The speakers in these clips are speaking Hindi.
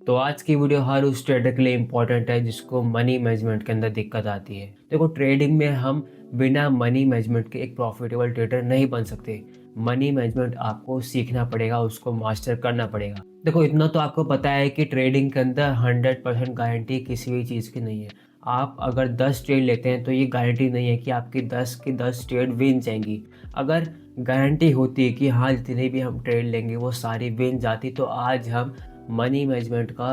तो आज की वीडियो हर उस ट्रेडर के लिए इम्पोर्टेंट है जिसको मनी मैनेजमेंट के अंदर दिक्कत आती है। देखो, ट्रेडिंग में हम बिना मनी मैनेजमेंट के एक प्रॉफिटेबल ट्रेडर नहीं बन सकते। मनी मैनेजमेंट आपको सीखना पड़ेगा, उसको मास्टर करना पड़ेगा। देखो, इतना तो आपको पता है कि ट्रेडिंग के अंदर 100% गारंटी किसी भी चीज़ की नहीं है। आप अगर 10 ट्रेड लेते हैं तो ये गारंटी नहीं है कि आपकी 10 की 10 ट्रेड विन जाएंगी। अगर गारंटी होती है कि हाँ, जितने भी हम ट्रेड लेंगे वो सारी विन जाती, तो आज हम मनी मैनेजमेंट का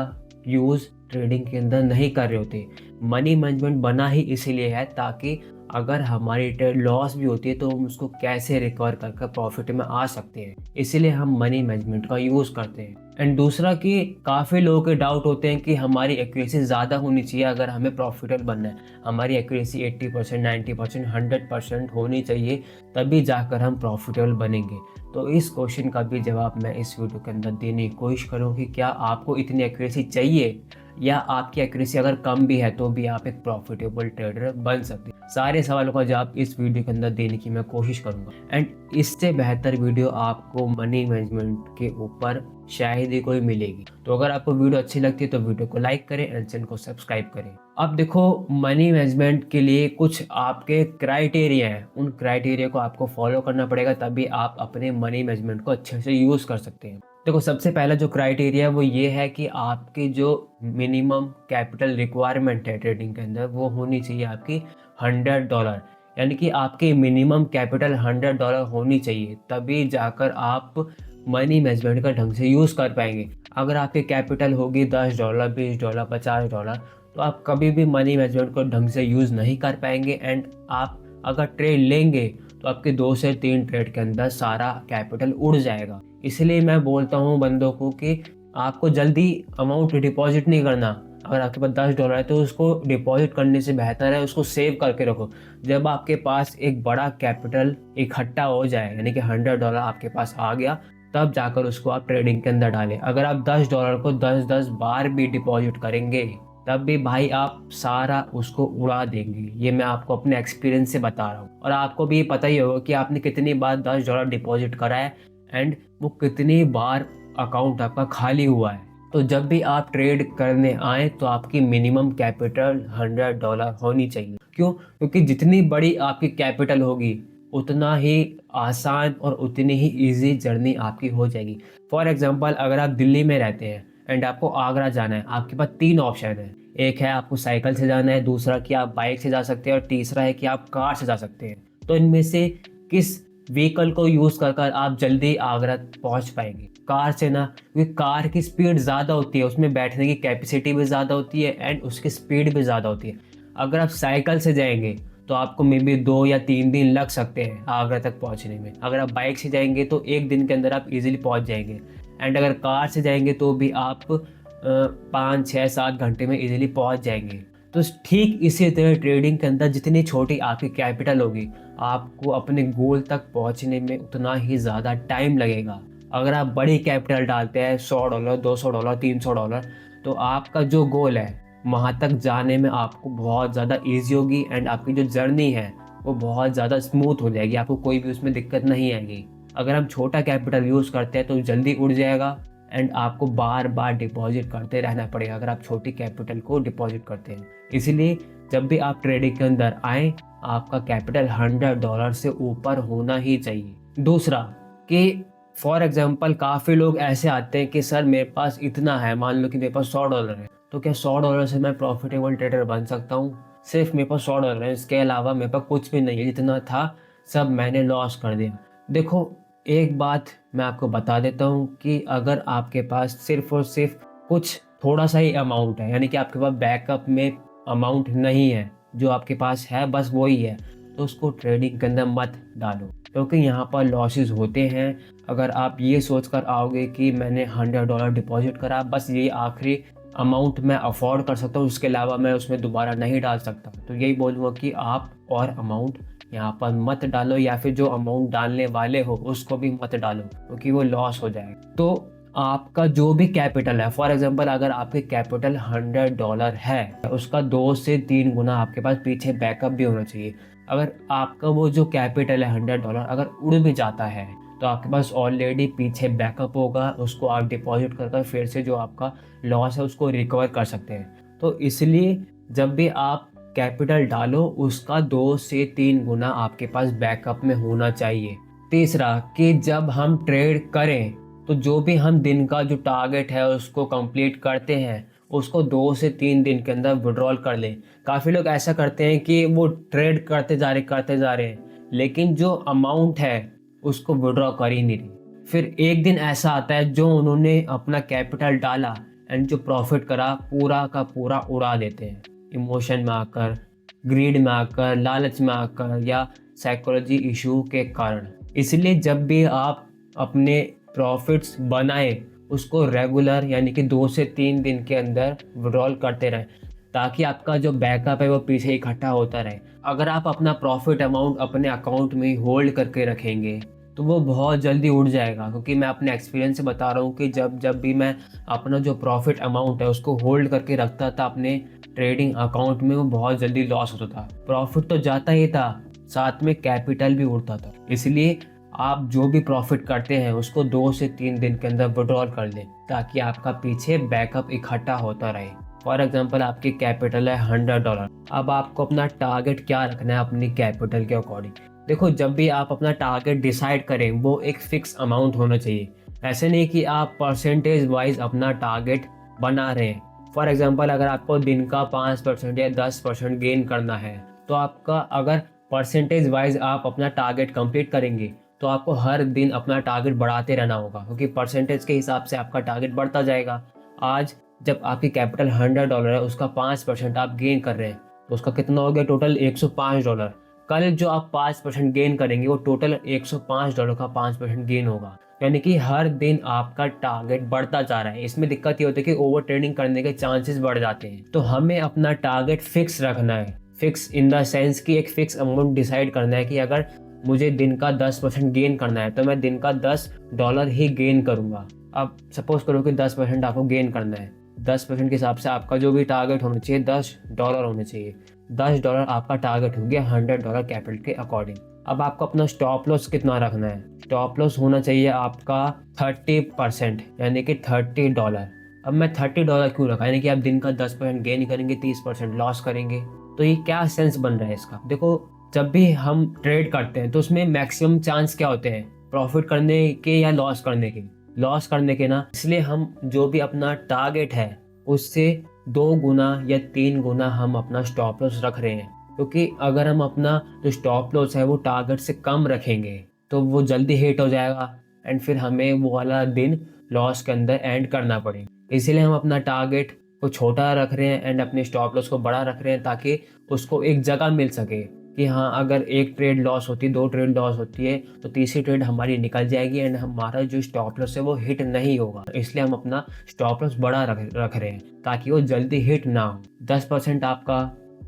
यूज़ ट्रेडिंग के अंदर नहीं कर रहे होते। मनी मैनेजमेंट बना ही इसीलिए है ताकि अगर हमारी ट्रेड लॉस भी होती है तो हम उसको कैसे रिकवर करके प्रॉफिट में आ सकते हैं, इसीलिए हम मनी मैनेजमेंट का यूज़ करते हैं। एंड दूसरा कि काफ़ी लोगों के डाउट होते हैं कि हमारी एक्यूरेसी ज़्यादा होनी चाहिए अगर हमें प्रॉफिटेबल बनना है। हमारी एक्यूरेसी 80%, 90%, 100% होनी चाहिए, तभी जाकर हम प्रॉफिटेबल बनेंगे। तो इस क्वेश्चन का भी जवाब मैं इस वीडियो के अंदर देने की कोशिश करूँ कि क्या आपको इतनी एक्यूरेसी चाहिए, या आपकी एक्यूरेसी अगर कम भी है तो भी आप एक प्रॉफिटेबल ट्रेडर बन सकते हैं। सारे सवालों का जवाब इस वीडियो के अंदर देने की मैं कोशिश करूंगा। एंड इससे बेहतर वीडियो आपको मनी मैनेजमेंट के ऊपर शायद ही कोई मिलेगी। तो अगर आपको वीडियो अच्छी लगती है तो वीडियो को लाइक करें एंड चैनल को सब्सक्राइब करें। अब देखो, मनी मैनेजमेंट के लिए कुछ आपके क्राइटेरिया हैं, उन क्राइटेरिया को आपको फॉलो करना पड़ेगा, तभी आप अपने मनी मैनेजमेंट को अच्छे से यूज़ कर सकते हैं। देखो, सबसे पहला जो क्राइटेरिया है वो ये है कि आपकी जो मिनिमम कैपिटल रिक्वायरमेंट है ट्रेडिंग के अंदर वो होनी चाहिए आपकी $100। यानी कि आपकी मिनिमम कैपिटल $100 होनी चाहिए, तभी जाकर आप मनी मैनेजमेंट का ढंग से यूज़ कर पाएंगे। अगर आपकी कैपिटल होगी $10, $20, $50, तो आप कभी भी मनी मैनेजमेंट को ढंग से यूज़ नहीं कर पाएंगे। एंड आप अगर ट्रेड लेंगे तो आपके 2 से 3 ट्रेड के अंदर सारा कैपिटल उड़ जाएगा। इसलिए मैं बोलता हूँ बंदों को कि आपको जल्दी अमाउंट डिपॉजिट नहीं करना। अगर आपके पास $10 है तो उसको डिपॉजिट करने से बेहतर है उसको सेव करके रखो। जब आपके पास एक बड़ा कैपिटल इकट्ठा हो जाए, यानी कि $100 आपके पास आ गया, तब जाकर उसको आप ट्रेडिंग के अंदर डालें। अगर आप $10 को 10-10 बार भी डिपॉजिट करेंगे तब भी भाई आप सारा उसको उड़ा देंगे। ये मैं आपको अपने एक्सपीरियंस से बता रहा हूँ। और आपको भी पता ही होगा कि आपने कितनी बार $10 डिपॉजिट करा है एंड वो कितनी बार अकाउंट आपका खाली हुआ है। तो जब भी आप ट्रेड करने आए तो आपकी मिनिमम कैपिटल $100 होनी चाहिए। क्यों? क्योंकि जितनी बड़ी आपकी कैपिटल होगी उतना ही आसान और उतनी ही इजी जर्नी आपकी हो जाएगी। फॉर एग्जांपल, अगर आप दिल्ली में रहते हैं एंड आपको आगरा जाना है, आपके पास 3 ऑप्शन है। एक है आपको साइकिल से जाना है, दूसरा कि आप बाइक से जा सकते हैं और तीसरा है कि आप कार से जा सकते हैं। तो इनमें से किस व्हीकल को यूज़ कर कर आप जल्दी आगरा पहुंच पाएंगे? कार से ना, क्योंकि कार की स्पीड ज़्यादा होती है, उसमें बैठने की कैपेसिटी भी ज़्यादा होती है एंड उसकी स्पीड भी ज़्यादा होती है। अगर आप साइकिल से जाएंगे तो आपको मे बी 2 या 3 दिन लग सकते हैं आगरा तक पहुंचने में। अगर आप बाइक से जाएंगे तो 1 दिन के अंदर आप इजीली पहुंच जाएंगे। एंड अगर कार से जाएंगे तो भी आप 5, 6, 7 घंटे में इजीली पहुंच जाएंगे। तो ठीक इसी तरह ट्रेडिंग के अंदर जितनी छोटी आपकी कैपिटल होगी, आपको अपने गोल तक पहुंचने में उतना ही ज़्यादा टाइम लगेगा। अगर आप बड़ी कैपिटल डालते हैं $100, $200, $300, तो आपका जो गोल है वहाँ तक जाने में आपको बहुत ज़्यादा ईजी होगी एंड आपकी जो जर्नी है वो बहुत ज़्यादा स्मूथ हो जाएगी, आपको कोई भी उसमें दिक्कत नहीं आएगी। अगर हम छोटा कैपिटल यूज़ करते हैं तो जल्दी उड़ जाएगा एंड आपको बार बार डिपॉजिट करते रहना पड़ेगा अगर आप छोटी कैपिटल को डिपॉजिट करते हैं। इसीलिए जब भी आप ट्रेडिंग के अंदर आएँ, आपका कैपिटल $100 से ऊपर होना ही चाहिए। दूसरा कि फॉर एग्जांपल काफ़ी लोग ऐसे आते हैं कि सर मेरे पास इतना है, मान लो कि मेरे पास $100 है, तो क्या $100 से मैं प्रॉफिटेबल ट्रेडर बन सकता हूँ? सिर्फ मेरे पास $100 है, इसके अलावा मेरे पास कुछ भी नहीं है, जितना था सब मैंने लॉस कर दिया। देखो, एक बात मैं आपको बता देता हूँ कि अगर आपके पास सिर्फ और सिर्फ कुछ थोड़ा सा ही अमाउंट है, यानी कि आपके पास बैकअप में अमाउंट नहीं है, जो आपके पास है बस वही है, तो उसको ट्रेडिंग के अंदर मत डालो, क्योंकि यहाँ पर लॉसेस होते हैं। अगर आप ये सोच कर आओगे कि मैंने $100 डिपॉजिट करा, बस ये आखिरी अमाउंट मैं अफोर्ड कर सकता हूँ, उसके अलावा मैं उसमें दोबारा नहीं डाल सकता, तो यही बोलूँगा कि आप और अमाउंट यहाँ पर मत डालो, या फिर जो अमाउंट डालने वाले हो उसको भी मत डालो, क्योंकि वो लॉस हो जाएगा। तो आपका जो भी कैपिटल है, फॉर एग्जांपल अगर आपके कैपिटल $100 है, उसका 2 से 3 गुना आपके पास पीछे बैकअप भी होना चाहिए। अगर आपका वो जो कैपिटल है $100 अगर उड़ भी जाता है तो तो आपके पास ऑलरेडी पीछे बैकअप होगा, उसको आप डिपॉजिट कर फिर से जो आपका लॉस है उसको रिकवर कर सकते हैं। तो इसलिए जब भी आप कैपिटल डालो उसका 2 से 3 गुना आपके पास बैकअप में होना चाहिए। तीसरा कि जब हम ट्रेड करें तो जो भी हम दिन का जो टारगेट है उसको कंप्लीट करते हैं उसको 2 से 3 दिन के अंदर विड्रॉल कर लें। काफ़ी लोग ऐसा करते हैं कि वो ट्रेड करते जा रहे हैं लेकिन जो अमाउंट है उसको विड्रॉ कर ही नहीं रही। फिर एक दिन ऐसा आता है जो उन्होंने अपना कैपिटल डाला एंड जो प्रॉफिट करा पूरा का पूरा उड़ा देते हैं, इमोशन में आकर, ग्रीड में आकर, लालच में आकर या साइकोलॉजी इशू के कारण। इसलिए जब भी आप अपने प्रॉफिट्स बनाए उसको रेगुलर यानी कि 2 से 3 दिन के अंदर विड्रॉल करते रहें ताकि आपका जो बैकअप है वो पीछे इकट्ठा होता रहे। अगर आप अपना प्रॉफिट अमाउंट अपने अकाउंट में होल्ड करके रखेंगे तो वो बहुत जल्दी उड़ जाएगा, क्योंकि मैं अपने एक्सपीरियंस से बता रहा हूँ कि जब भी मैं अपना जो प्रॉफिट अमाउंट है उसको होल्ड करके रखता था अपने ट्रेडिंग अकाउंट में, वो बहुत जल्दी लॉस होता था। प्रॉफिट तो जाता ही था, साथ में कैपिटल भी उड़ता था। इसलिए आप जो भी प्रॉफिट करते हैं उसको 2 से 3 दिन के अंदर विड्रॉल कर लें ताकि आपका पीछे बैकअप इकट्ठा होता रहे। फॉर एग्जांपल आपकी कैपिटल है $100। अब आपको अपना टारगेट क्या रखना है अपनी कैपिटल के अकॉर्डिंग। देखो, जब भी आप अपना टारगेट डिसाइड करें वो एक फिक्स अमाउंट होना चाहिए। ऐसे नहीं कि आप परसेंटेज वाइज अपना टारगेट बना रहे हैं। फॉर एग्जांपल अगर आपको दिन का 5% या 10% गेन करना है तो आपका अगर परसेंटेज वाइज आप अपना टारगेट कंप्लीट करेंगे तो आपको हर दिन अपना टारगेट बढ़ाते रहना होगा, क्योंकि परसेंटेज के हिसाब से आपका टारगेट बढ़ता जाएगा। आज जब आपकी कैपिटल $100 है उसका 5% आप गेन कर रहे हैं तो उसका कितना हो गया टोटल $105। कल जो आप 5% गेन करेंगे वो टोटल $105 का 5% गेन होगा, यानी कि हर दिन आपका टारगेट बढ़ता जा रहा है। इसमें दिक्कत ये होती है कि ओवर ट्रेडिंग करने के चांसेस बढ़ जाते हैं। तो हमें अपना टारगेट फिक्स रखना है, फिक्स इन द सेंस कि एक फिक्स अमाउंट डिसाइड करना है कि अगर मुझे दिन का 10% गेन करना है तो मैं दिन का $10 ही गेन करूंगा। अब सपोज करो कि 10% आपको गेन करना है, 10% के हिसाब से आपका जो भी टारगेट होना चाहिए $10 होने चाहिए। $10 आपका टारगेट हो गया $100 कैपिटल के अकॉर्डिंग। अब आपको अपना स्टॉप लॉस कितना रखना है? स्टॉप लॉस होना चाहिए आपका 30% यानी कि $30। अब मैं $30 क्यों रखा, यानी कि आप दिन का 10% गेन करेंगे, 30% लॉस करेंगे, तो ये क्या सेंस बन रहा है इसका? देखो, जब भी हम ट्रेड करते हैं तो उसमें मैक्सिमम चांस क्या होते हैं, प्रॉफिट करने के या लॉस करने के? लॉस करने के ना। इसलिए हम जो भी अपना टारगेट है उससे 2 गुना या 3 गुना हम अपना स्टॉप लॉस रख रहे हैं, क्योंकि अगर हम अपना जो स्टॉप लॉस है वो टारगेट से कम रखेंगे तो वो जल्दी हिट हो जाएगा एंड फिर हमें वो वाला दिन लॉस के अंदर एंड करना पड़ेगा। इसीलिए हम अपना टारगेट को छोटा रख रहे हैं एंड अपने स्टॉप लॉस को बड़ा रख रहे हैं ताकि उसको एक जगह मिल सके कि हाँ, अगर एक ट्रेड लॉस होती है, 2 ट्रेड लॉस होती है तो तीसरी ट्रेड हमारी निकल जाएगी एंड हमारा जो स्टॉप लॉस है वो हिट नहीं होगा। इसलिए हम अपना स्टॉप लॉस बड़ा रख रहे हैं ताकि वो जल्दी हिट ना हो। 10% आपका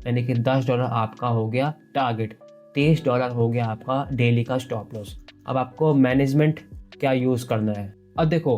यानी कि $10 आपका हो गया टारगेट, $30 हो गया आपका डेली का स्टॉप लॉस। अब आपको मैनेजमेंट क्या यूज़ करना है? अब देखो,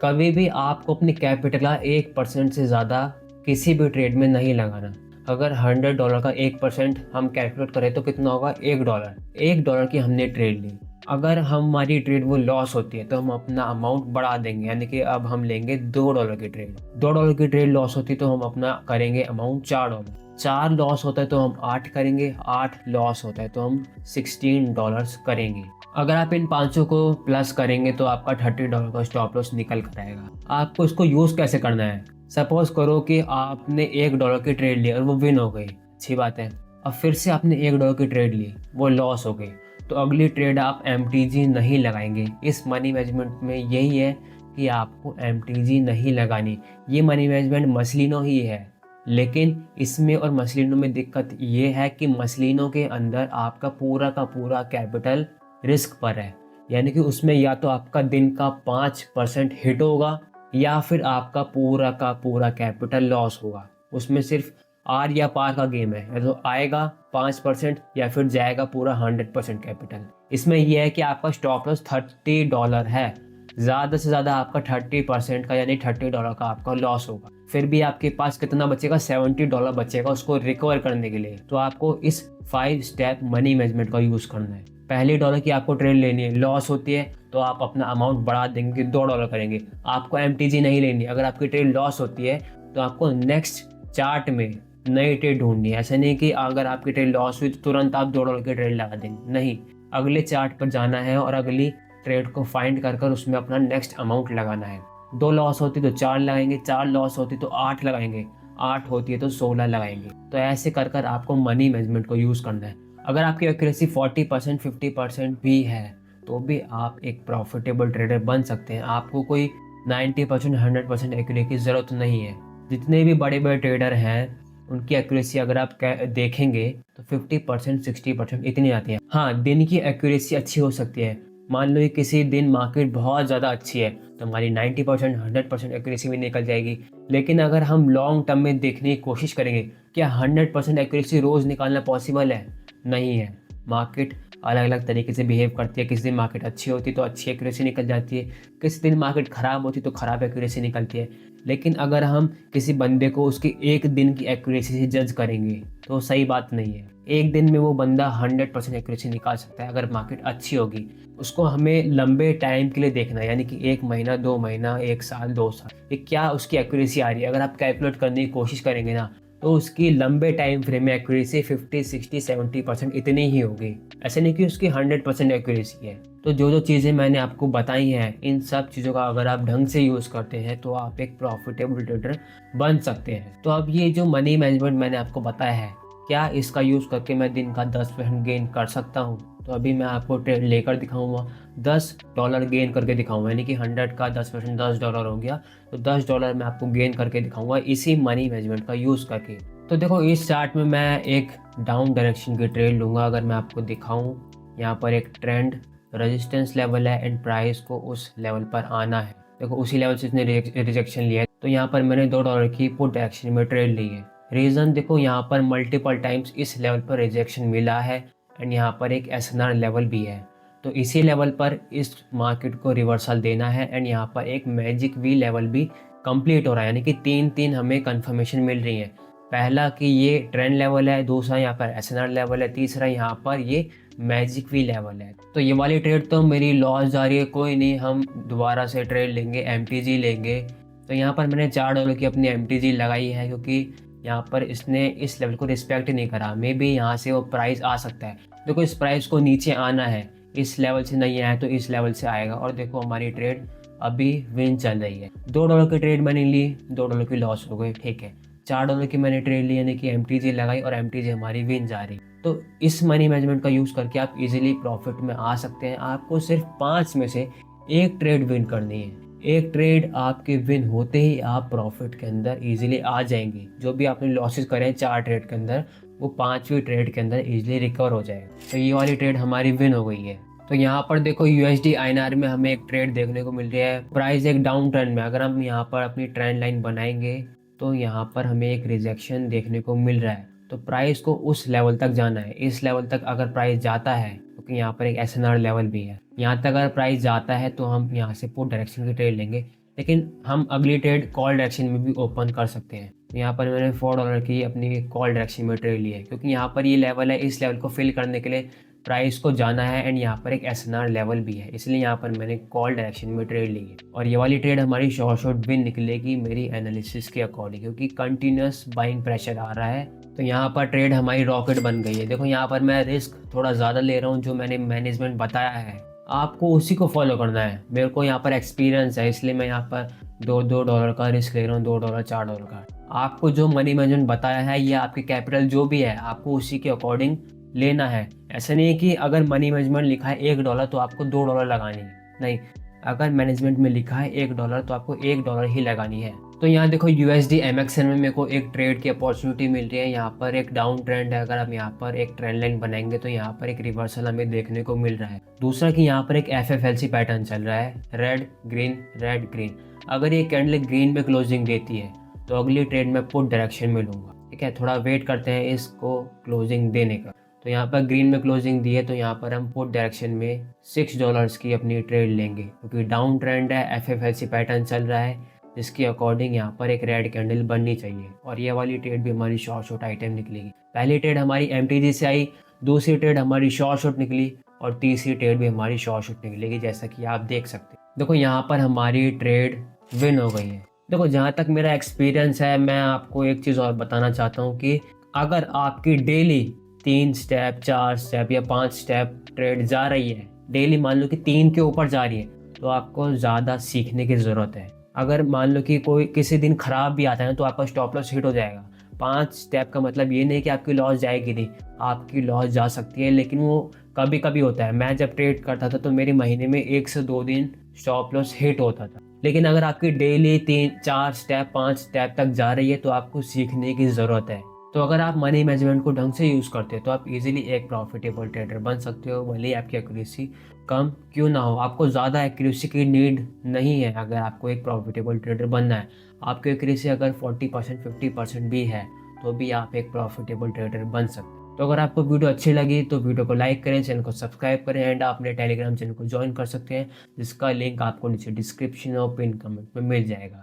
कभी भी आपको अपनी कैपिटल का 1% से ज़्यादा किसी भी ट्रेड में नहीं लगाना। अगर $100 का 1% हम कैलकुलेट करें तो कितना होगा? $1। $1 की हमने ट्रेड ली, अगर हमारी ट्रेड वो लॉस होती है तो हम अपना अमाउंट बढ़ा देंगे, यानी कि अब हम लेंगे $2 की ट्रेड। $2 की ट्रेड लॉस होती है तो हम अपना करेंगे अमाउंट $4। 4 लॉस होता है तो हम 8 करेंगे, 8 लॉस होता है तो हम $16 करेंगे। अगर आप इन 500 को प्लस करेंगे तो आपका $30 का स्टॉप लॉस निकल कर आएगा। आपको इसको यूज़ कैसे करना है? सपोज करो कि आपने $1 की ट्रेड ली और वो विन हो गई, अच्छी बात है। अब फिर से आपने $1 की ट्रेड ली, वो लॉस हो गई, तो अगली ट्रेड आप MTG नहीं लगाएंगे। इस मनी मैनेजमेंट में यही है कि आपको MTG नहीं लगानी। ये मनी मैनेजमेंट मसलिनो ही है, लेकिन इसमें और मसलिनो में दिक्कत ये है कि मसलिनो के अंदर आपका पूरा का पूरा कैपिटल रिस्क पर है, यानी कि उसमें या तो आपका दिन का 5% हिट होगा या फिर आपका पूरा का पूरा कैपिटल लॉस होगा। उसमें सिर्फ आर या पार का गेम है, या तो आएगा 5% या फिर जाएगा पूरा 100% कैपिटल। इसमें यह है कि आपका स्टॉप लॉस $30 है, ज़्यादा से ज़्यादा आपका 30% का यानी $30 का आपका लॉस होगा। फिर भी आपके पास कितना बचेगा? $70 बचेगा उसको रिकवर करने के लिए। तो आपको इस 5 स्टेप मनी मैनेजमेंट का यूज़ करना है। पहले डॉलर की आपको ट्रेड लेनी है, लॉस होती है तो आप अपना अमाउंट बढ़ा देंगे कि $2 करेंगे। आपको MTG नहीं लेनी। अगर आपकी ट्रेड लॉस होती है तो आपको नेक्स्ट चार्ट में नई ट्रेड ढूंढनी है। ऐसा नहीं कि अगर आपकी ट्रेड लॉस हुई तो तुरंत आप $2 की ट्रेड लगा देंगे, नहीं, अगले चार्ट पर जाना है और अगली ट्रेड को फाइंड कर कर उसमें अपना नेक्स्ट अमाउंट लगाना है। 2 लॉस होती तो 4 लगाएंगे, 4 लॉस होती तो 8 लगाएंगे, 8 होती है तो 16 लगाएंगे। तो ऐसे कर कर आपको मनी मैनेजमेंट को यूज़ करना है। अगर आपकी एक्यूरेसी 40% 50% भी है तो भी आप एक प्रॉफिटेबल ट्रेडर बन सकते हैं। आपको कोई 90% 100% एक्यूरेसी की ज़रूरत नहीं है। जितने भी बड़े बड़े ट्रेडर हैं उनकी एक्यूरेसी अगर आप देखेंगे तो 50% 60% इतनी आती है। हाँ, दिन की एक्यूरेसी अच्छी हो सकती है। मान लो कि किसी दिन मार्केट बहुत ज़्यादा अच्छी है तो हमारी 90% 100% एक्यूरेसी भी निकल जाएगी। लेकिन अगर हम लॉन्ग टर्म में देखने की कोशिश करेंगे, क्या 100% एक्यूरेसी रोज़ निकालना पॉसिबल है? नहीं है। मार्केट अलग अलग तरीके से बिहेव करती है। किसी दिन मार्केट अच्छी होती है तो अच्छी एक्यूरेसी निकल जाती है, किसी दिन मार्केट ख़राब होती है तो ख़राब एक्यूरेसी निकलती है। लेकिन अगर हम किसी बंदे को उसकी एक दिन की एक्यूरेसी से जज करेंगे तो सही बात नहीं है। एक दिन में वो बंदा 100% एक्यूरेसी निकाल सकता है अगर मार्केट अच्छी होगी। उसको हमें लंबे टाइम के लिए देखना है, यानी कि 1 महीना 2 महीना 1 साल 2 साल, ये क्या उसकी एक्यूरेसी आ रही है। अगर आप कैलकुलेट करने की कोशिश करेंगे ना तो उसकी लंबे टाइम फ्रेम में एक्यूरेसी 50 60 70% इतनी ही होगी। ऐसे नहीं कि उसकी 100% एक्यूरेसी है। तो जो जो चीज़ें मैंने आपको बताई हैं, इन सब चीज़ों का अगर आप ढंग से यूज़ करते हैं तो आप एक प्रॉफिटेबल ट्रेडर बन सकते हैं। तो अब ये जो मनी मैनेजमेंट मैंने आपको बताया है, क्या इसका यूज़ करके मैं दिन का 10% गेन कर सकता हूँ? तो अभी मैं आपको ट्रेड लेकर दिखाऊंगा, $10 गेन करके दिखाऊंगा, यानी कि 100 का 10% $10 हो गया। तो $10 मैं आपको गेन करके दिखाऊंगा इसी मनी मैनेजमेंट का यूज़ करके। तो देखो, इस चार्ट में मैं एक डाउन डायरेक्शन की ट्रेड लूँगा। अगर मैं आपको दिखाऊँ, यहाँ पर एक ट्रेंड रेजिस्टेंस लेवल है एंड प्राइस को उस लेवल पर आना है। देखो, उसी लेवल से इसने रिजेक्शन लिया है तो यहाँ पर मैंने $2 की पुट डायरेक्शन में ट्रेड ली है। रीज़न देखो, यहाँ पर मल्टीपल टाइम्स इस लेवल पर रिजेक्शन मिला है एंड यहाँ पर एक SNR लेवल भी है। तो इसी लेवल पर इस मार्केट को रिवर्सल देना है एंड यहाँ पर एक मैजिक वी लेवल भी कंप्लीट हो रहा है, यानी कि 3 हमें कंफर्मेशन मिल रही है। पहला कि ये ट्रेंड लेवल है, दूसरा यहाँ पर SNR लेवल है, तीसरा यहाँ पर ये मैजिक वी लेवल है। तो ये वाली ट्रेड तो मेरी लॉस जा रही है, कोई नहीं, हम दोबारा से ट्रेड लेंगे, MTG लेंगे। तो यहाँ पर मैंने $4 की अपनी MTG लगाई है क्योंकि यहाँ पर इसने इस लेवल को रिस्पेक्ट नहीं करा। मे बी यहाँ से वो प्राइस आ सकता है। देखो, इस प्राइस को नीचे आना है, इस लेवल से नहीं आया तो इस लेवल से आएगा। और देखो, हमारी ट्रेड अभी विन चल रही है। $2 की ट्रेड मैंने ली, $2 की लॉस हो गई, ठीक है। $4 की मैंने ट्रेड ली, यानी कि MTG लगाई और MTG हमारी विन जा रही। तो इस मनी मैनेजमेंट का यूज़ करके आप इजीली प्रॉफिट में आ सकते हैं। आपको सिर्फ 5 में से एक ट्रेड विन करनी है। एक ट्रेड आपके विन होते ही आप प्रॉफिट के अंदर इजीली आ जाएंगे। जो भी आपने लॉसेस करे हैं 4 ट्रेड के अंदर, वो 5वीं ट्रेड के अंदर इजीली रिकवर हो जाएगा। तो ये वाली ट्रेड हमारी विन हो गई है। तो यहाँ पर देखो, USD INR में हमें एक ट्रेड देखने को मिल रही है। प्राइस एक डाउन ट्रेंड में, अगर हम यहाँ पर अपनी ट्रेंड लाइन बनाएंगे तो यहाँ पर हमें एक रिजेक्शन देखने को मिल रहा है। तो प्राइस को उस लेवल तक जाना है। इस लेवल तक अगर प्राइस जाता है, क्योंकि यहाँ पर एक SNR लेवल भी है, यहाँ तक अगर प्राइस जाता है तो हम यहाँ से पुट डायरेक्शन की ट्रेड लेंगे। लेकिन हम अगली ट्रेड कॉल डायरेक्शन में भी ओपन कर सकते हैं। तो यहाँ पर मैंने $4 की अपनी कॉल डायरेक्शन में ट्रेड ली है क्योंकि यहाँ पर ये लेवल है, इस लेवल को फिल करने के लिए प्राइस को जाना है एंड यहाँ पर एक SNR लेवल भी है, इसलिए यहाँ पर मैंने कॉल डायरेक्शन में ट्रेड ली है। और ये वाली ट्रेड हमारी शॉर्ट विन निकलेगी मेरी एनालिसिस के अकॉर्डिंग, क्योंकि कंटिन्यूस बाइंग प्रेशर आ रहा है। तो यहाँ पर ट्रेड हमारी रॉकेट बन गई है। देखो, यहाँ पर मैं रिस्क थोड़ा ज़्यादा ले रहा हूँ। जो मैंने मैनेजमेंट बताया है आपको उसी को फॉलो करना है। मेरे को यहाँ पर एक्सपीरियंस है, इसलिए मैं यहाँ पर $2 का रिस्क ले रहा हूँ, $2 $4 का। आपको जो मनी मैनेजमेंट बताया है या आपकी कैपिटल जो भी है, आपको उसी के अकॉर्डिंग लेना है। ऐसा नहीं है कि अगर मनी मैनेजमेंट लिखा है $1 तो आपको $2 लगानी है, नहीं। अगर मैनेजमेंट में लिखा है $1 तो आपको $1 ही लगानी है। तो यहाँ देखो, USD MXN में मेरे को एक ट्रेड की अपॉर्चुनिटी मिल रही है। यहाँ पर एक डाउन ट्रेंड है, अगर हम यहाँ पर एक ट्रेंड लाइन बनाएंगे तो यहाँ पर एक रिवर्सल हमें देखने को मिल रहा है। दूसरा कि यहाँ पर एक FFLC पैटर्न चल रहा है, रेड ग्रीन। अगर ये कैंडल ग्रीन में क्लोजिंग देती है तो अगली ट्रेड में पुट डायरेक्शन में लूँगा, ठीक है। थोड़ा वेट करते हैं इसको क्लोजिंग देने का। तो यहाँ पर ग्रीन में क्लोजिंग दी है तो यहाँ पर हम पुट डायरेक्शन में $6 की अपनी ट्रेड लेंगे, क्योंकि डाउन ट्रेंड है, FFLC पैटर्न चल रहा है, जिसके अकॉर्डिंग यहाँ पर एक रेड कैंडल बननी चाहिए। और ये वाली ट्रेड भी हमारी शॉर्ट आइटम निकलेगी। पहली ट्रेड हमारी MTG से आई, दूसरी ट्रेड हमारी शॉर्ट निकली और तीसरी ट्रेड भी हमारी शॉर्ट शूट निकलेगी, जैसा कि आप देख सकते हैं। देखो यहाँ पर हमारी ट्रेड विन हो गई है। देखो जहाँ तक मेरा एक्सपीरियंस है, मैं आपको एक चीज़ और बताना चाहता हूँ कि अगर आपकी डेली 3 स्टेप 4 स्टेप या 5 स्टेप ट्रेड जा रही है, डेली मान लो कि 3 के ऊपर जा रही है, तो आपको ज़्यादा सीखने की ज़रूरत है। अगर मान लो कि कोई किसी दिन ख़राब भी आता है ना, तो आपका स्टॉप लॉस हिट हो जाएगा। 5 स्टेप का मतलब ये नहीं कि आपकी लॉस जाएगी नहीं, आपकी लॉस जा सकती है, लेकिन वो कभी कभी होता है। मैं जब ट्रेड करता था तो मेरी महीने में 1 से 2 दिन स्टॉप लॉस हिट होता था। लेकिन अगर आपकी डेली 3 4 स्टेप 5 स्टेप तक जा रही है, तो आपको सीखने की ज़रूरत है। तो अगर आप मनी मैनेजमेंट को ढंग से यूज़ करते हो तो आप इजीली एक प्रॉफिटेबल ट्रेडर बन सकते हो, भले ही आपकी एक्यूरेसी कम क्यों ना हो। आपको ज़्यादा एक्यूरेसी की नीड नहीं है अगर आपको एक प्रॉफिटेबल ट्रेडर बनना है। आपकी एक्यूरेसी अगर 40% 50% भी है तो भी आप एक प्रॉफिटेबल ट्रेडर बन सकते हैं। तो अगर आपको वीडियो अच्छी लगी तो वीडियो को लाइक करें, चैनल को सब्सक्राइब करें एंड आप अपने टेलीग्राम चैनल को ज्वाइन कर सकते हैं, जिसका लिंक आपको नीचे डिस्क्रिप्शन और पिन कमेंट में मिल जाएगा।